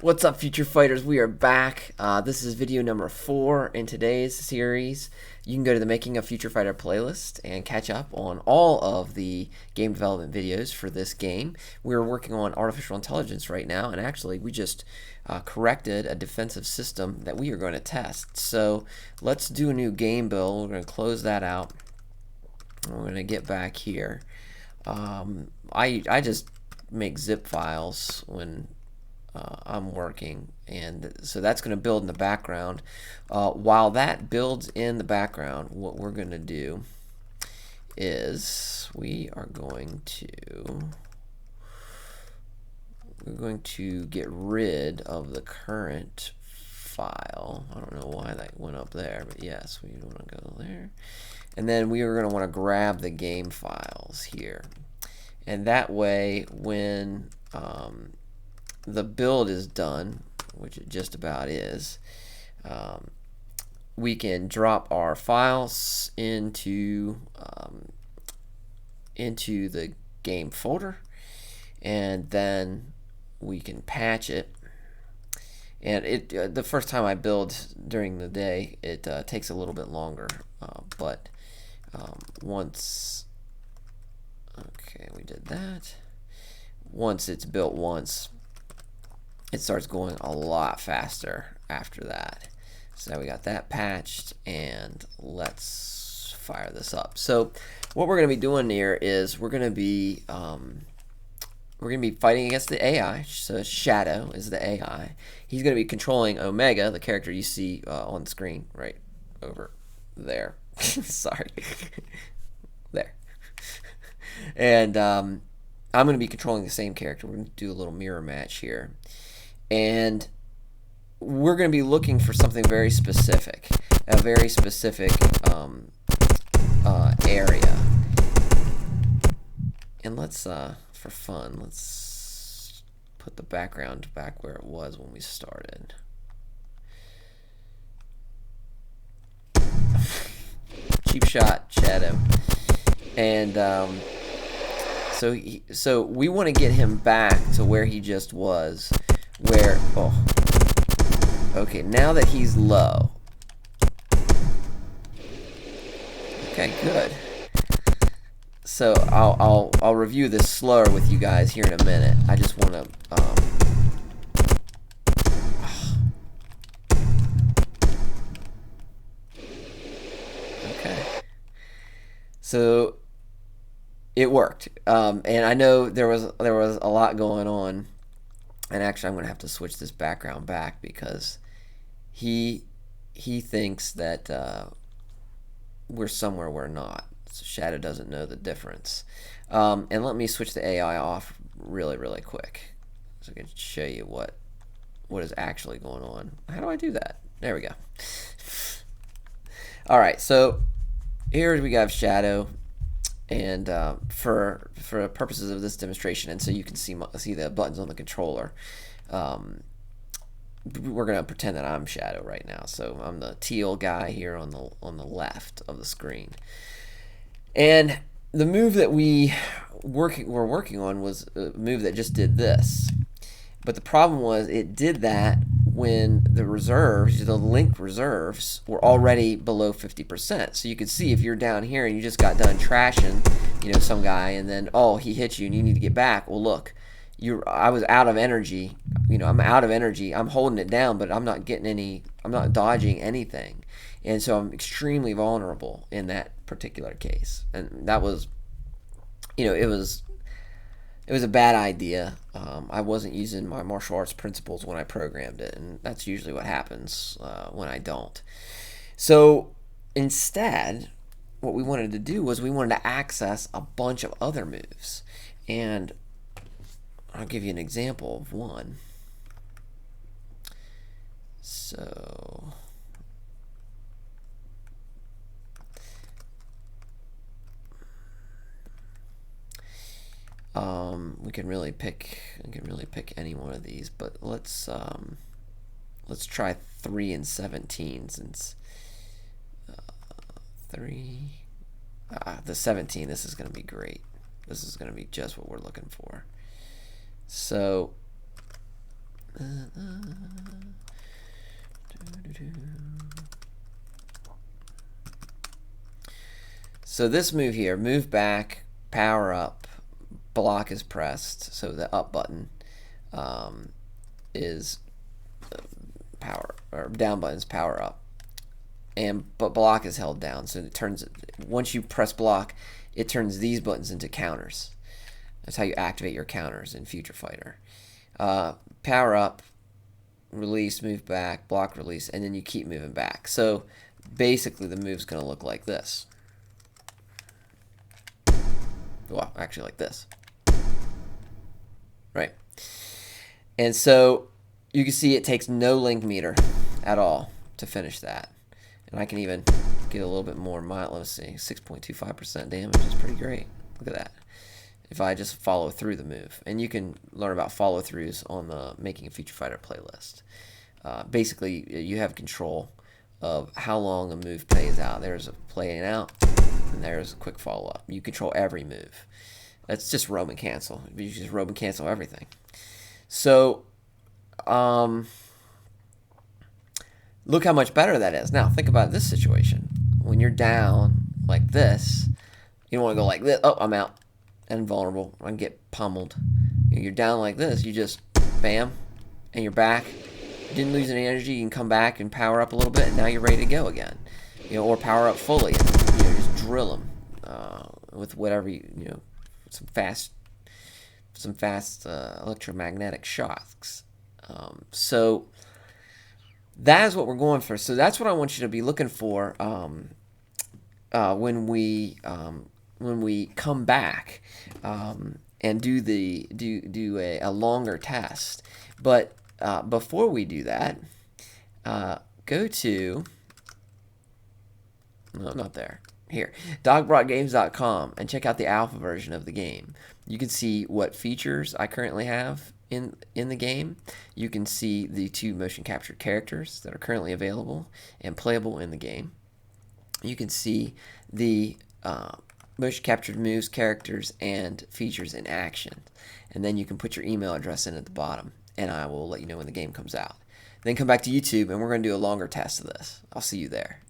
What's up, future fighters? We are back. This is video number 4 in today's series. You can go to the Making of Future Fighter playlist and catch up on all of the game development videos for this game. We're working on artificial intelligence right now, and actually we just corrected a defensive system that we are going to test. So let's do a new game build. We're going to close that out. We're going to get back here. I just make zip files when I'm working, and so that's going to build in the background. While that builds in the background, what we're going to do is we're going to get rid of the current file. I don't know why that went up there, but yes, we want to go there. And then we are going to want to grab the game files here, and that way when the build is done, which it just about is, we can drop our files into the game folder, and then we can patch it. And the first time I build during the day, it takes a little bit longer, but once, okay, we did that. Once it's built once, it starts going a lot faster after that. So we got that patched, and let's fire this up. So what we're going to be doing here is we're going to be fighting against the AI. So Shadow is the AI. He's going to be controlling Omega, the character you see on the screen right over there. Sorry, there. And I'm going to be controlling the same character. We're going to do a little mirror match here. And we're going to be looking for something very specific, a very specific area. And let's, for fun, let's put the background back where it was when we started. Cheap shot, Shadow. And so we want to get him back to where he just was. Where, oh, okay, now that he's low. Okay, good. So I'll review this slower with you guys here in a minute. I just want to okay. So it worked, and I know there was a lot going on. And actually, I'm going to have to switch this background back because he thinks that we're somewhere we're not. So Shadow doesn't know the difference. And let me switch the AI off really, really quick so I can show you what is actually going on. How do I do that? There we go. All right, so here we have Shadow. And for purposes of this demonstration, and so you can see the buttons on the controller, we're gonna pretend that I'm Shadow right now. So I'm the teal guy here on the left of the screen. And the move that we're working on was a move that just did this. But the problem was it did that when the reserves, the link reserves, were already below 50%. So you could see if you're down here and you just got done trashing, some guy, and then he hit you and you need to get back. Well, look, I was out of energy. I'm out of energy. I'm holding it down, but I'm not getting any. I'm not dodging anything, and so I'm extremely vulnerable in that particular case. And that was, it was a bad idea. I wasn't using my martial arts principles when I programmed it, and that's usually what happens when I don't. So instead, what we wanted to do was we wanted to access a bunch of other moves. And I'll give you an example of one. So we can really pick any one of these, but let's try 3 and 17 since the 17. This is going to be great. This is going to be just what we're looking for. So So this move here, move back, power up, block is pressed. So the up button is power, or down button is power up, but block is held down. So it turns, once you press block, it turns these buttons into counters. That's how you activate your counters in Future Fighter. Power up, release, move back, block, release, and then you keep moving back. So basically the move's going to look like this. Well, actually like this. Right. And so you can see it takes no link meter at all to finish that. And I can even get a little bit more mild. Let's see, 6.25% damage is pretty great. Look at that. If I just follow through the move. And you can learn about follow-throughs on the Making a Future Fighter playlist. Basically, you have control of how long a move plays out. There's a playing out, and there's a quick follow-up. You control every move. That's just roam and cancel. You just roam and cancel everything. So, look how much better that is. Now, think about this situation. When you're down like this, you don't want to go like this. Oh, I'm out. Invulnerable. I can get pummeled. You're down like this. You just, bam, and you're back. You didn't lose any energy. You can come back and power up a little bit, and now you're ready to go again. Or power up fully. And, just drill them with whatever some fast electromagnetic shocks. So that is what we're going for. So that's what I want you to be looking for when we come back and do a longer test. But before we do that, go to, no, not there. Here, dogbrockgames.com, and check out the alpha version of the game. You can see what features I currently have in the game. You can see the 2 motion captured characters that are currently available and playable in the game. You can see the motion captured moves, characters, and features in action. And then you can put your email address in at the bottom, and I will let you know when the game comes out. Then come back to YouTube, and we're going to do a longer test of this. I'll see you there.